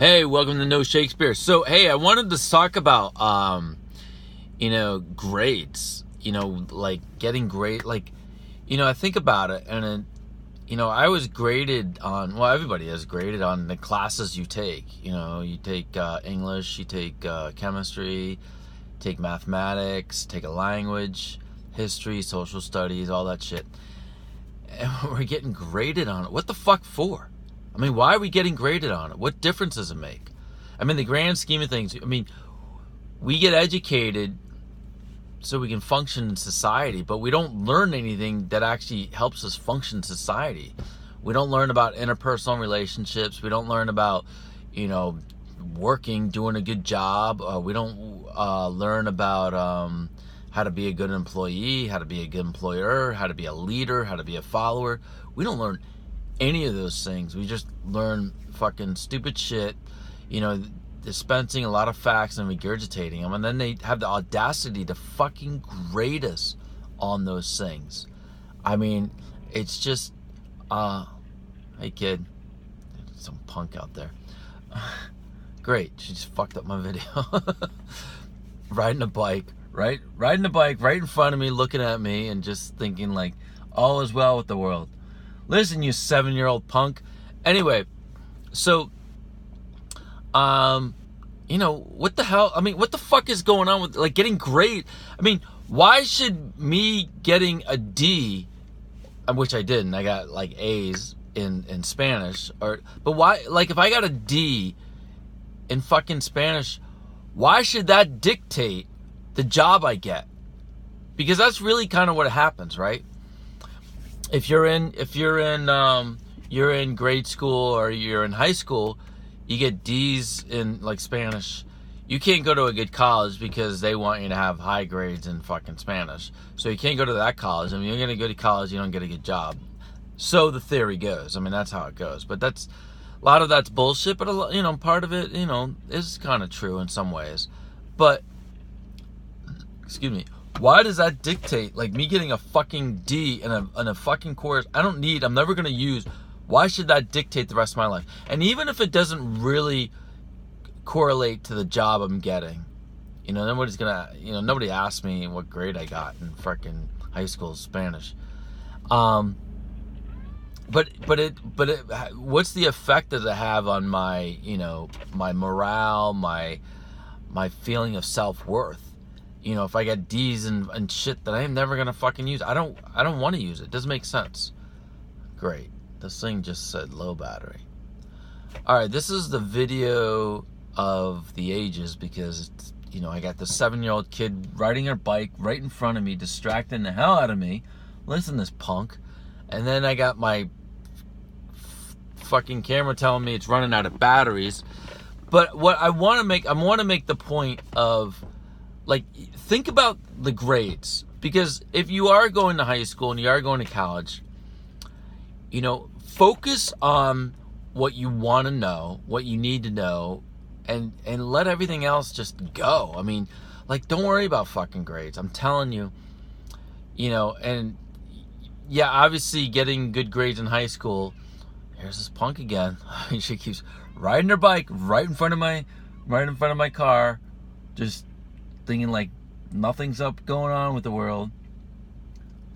Hey, welcome to No Shakespeare. So, hey, I wanted to talk about, grades, like getting grade, I think about it and, I was graded on, well, everybody is graded on the classes you take. You take English, you take chemistry, take mathematics, take a language, history, social studies, all that shit. And we're getting graded on it. What the fuck for? I mean, why are we getting graded on it? What difference does it make? I mean, the grand scheme of things, we get educated so we can function in society, but we don't learn anything that actually helps us function in society. We don't learn about interpersonal relationships. We don't learn about, working, doing a good job. We don't learn about how to be a good employee, how to be a good employer, how to be a leader, how to be a follower. We don't learn any of those things. We just learn fucking stupid shit, dispensing a lot of facts and regurgitating them, and then they have the audacity to fucking grade us on those things. I mean, it's just hey kid, some punk out there. Great, she just fucked up my video. Riding a bike right in front of me, looking at me and just thinking like all is well with the world. Listen, you 7-year-old punk. Anyway, so, what the hell? I mean, what the fuck is going on with, like, getting grade? I mean, why should me getting a D, which I didn't, I got, like, A's in Spanish, but why, like, if I got a D in fucking Spanish, why should that dictate the job I get? Because that's really kind of what happens, right? If you're in grade school or you're in high school, you get D's in like Spanish. You can't go to a good college because they want you to have high grades in fucking Spanish. So you can't go to that college. I mean, you're gonna go to college, you don't get a good job. So the theory goes. I mean, that's how it goes. But a lot of that's bullshit. But part of it, is kind of true in some ways. But excuse me. Why does that dictate, like, me getting a fucking D in a fucking course I'm never going to use? Why should that dictate the rest of my life? And even if it doesn't really correlate to the job I'm getting, nobody's going to, nobody asked me what grade I got in fucking high school Spanish. But what's the effect does it have on my, my morale, my feeling of self-worth? If I get D's and shit that I'm never gonna fucking use, I don't want to use it. It doesn't make sense. Great. This thing just said low battery. All right, this is the video of the ages because I got the 7-year-old kid riding her bike right in front of me, distracting the hell out of me. Listen to this punk. And then I got my fucking camera telling me it's running out of batteries. But what I want to make the point of, like, think about the grades, because if you are going to high school and you are going to college, focus on what you want to know, what you need to know, and let everything else just go. I mean, like, don't worry about fucking grades. I'm telling you, and yeah, obviously getting good grades in high school. Here's this punk again. She keeps riding her bike right in front of my car, just thinking like nothing's up going on with the world.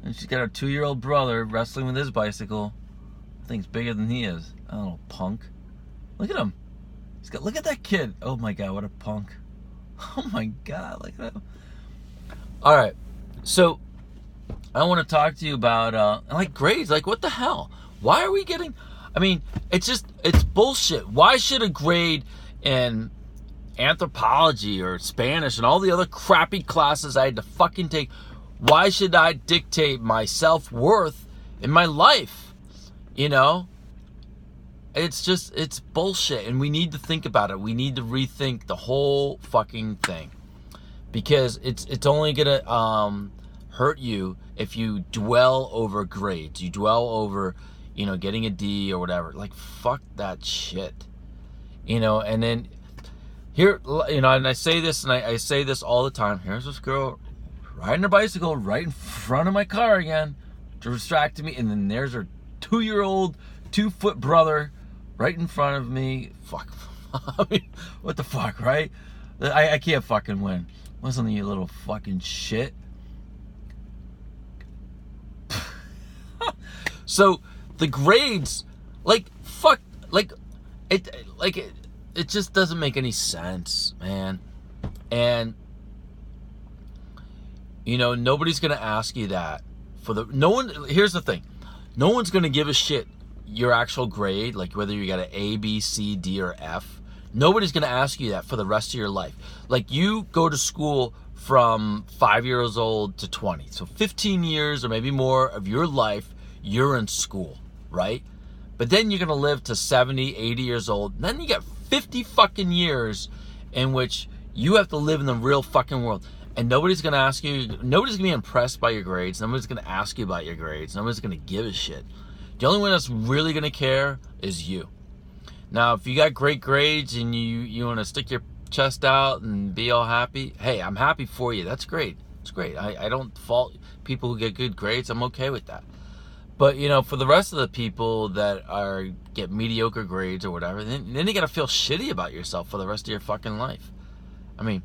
And she's got her 2-year-old brother wrestling with his bicycle. I think it's bigger than he is. I don't know, punk. Look at him. Look at that kid. Oh my god, what a punk. Oh my god, look at that. Alright, so I want to talk to you about like grades. Like, what the hell? Why are we getting, it's bullshit. Why should a grade in anthropology or Spanish and all the other crappy classes I had to fucking take, why should I dictate my self-worth in my life? It's bullshit, and we need to think about it. We need to rethink the whole fucking thing, because it's only gonna hurt you if you dwell over grades. You dwell over getting a D or whatever. Like, fuck that shit. And then here, and I say this, and I say this all the time. Here's this girl riding her bicycle right in front of my car again to distract me. And then there's her 2-year-old, 2-foot brother right in front of me. Fuck I mean, what the fuck, right? I can't fucking win. Listen to you little fucking shit. So the grades, like, fuck, like, it just doesn't make any sense, man. And, you know, nobody's gonna ask you that for the, no one, here's the thing, no one's gonna give a shit your actual grade, like whether you got an A, B, C, D, or F. Nobody's gonna ask you that for the rest of your life. Like, you go to school from 5 years old to 20. So 15 years or maybe more of your life, you're in school, right? But then you're gonna live to 70, 80 years old. And then you got 50 fucking years in which you have to live in the real fucking world. And nobody's gonna ask you, nobody's gonna be impressed by your grades. Nobody's gonna ask you about your grades. Nobody's gonna give a shit. The only one that's really gonna care is you. Now, if you got great grades and you wanna stick your chest out and be all happy, hey, I'm happy for you. That's great. It's great. I don't fault people who get good grades. I'm okay with that. But, you know, for the rest of the people that get mediocre grades or whatever, then you gotta feel shitty about yourself for the rest of your fucking life. I mean,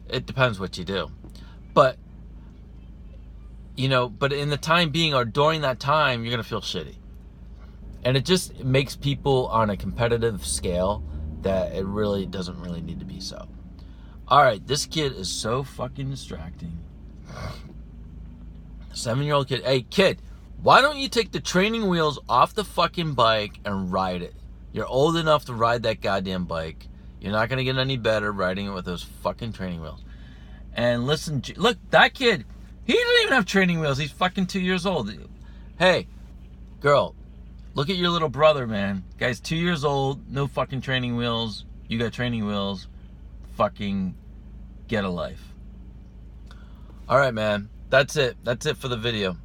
it depends what you do. But, you know, but in the time being or during that time, you're gonna feel shitty. And it just makes people on a competitive scale that it really doesn't really need to be so. All right, this kid is so fucking distracting. 7-year-old kid. Hey, kid, why don't you take the training wheels off the fucking bike and ride it? You're old enough to ride that goddamn bike. You're not going to get any better riding it with those fucking training wheels. And listen, look, that kid, he doesn't even have training wheels. He's fucking 2 years old. Hey, girl, look at your little brother, man. Guy's 2 years old, no fucking training wheels. You got training wheels. Fucking get a life. All right, man. That's it. That's it for the video.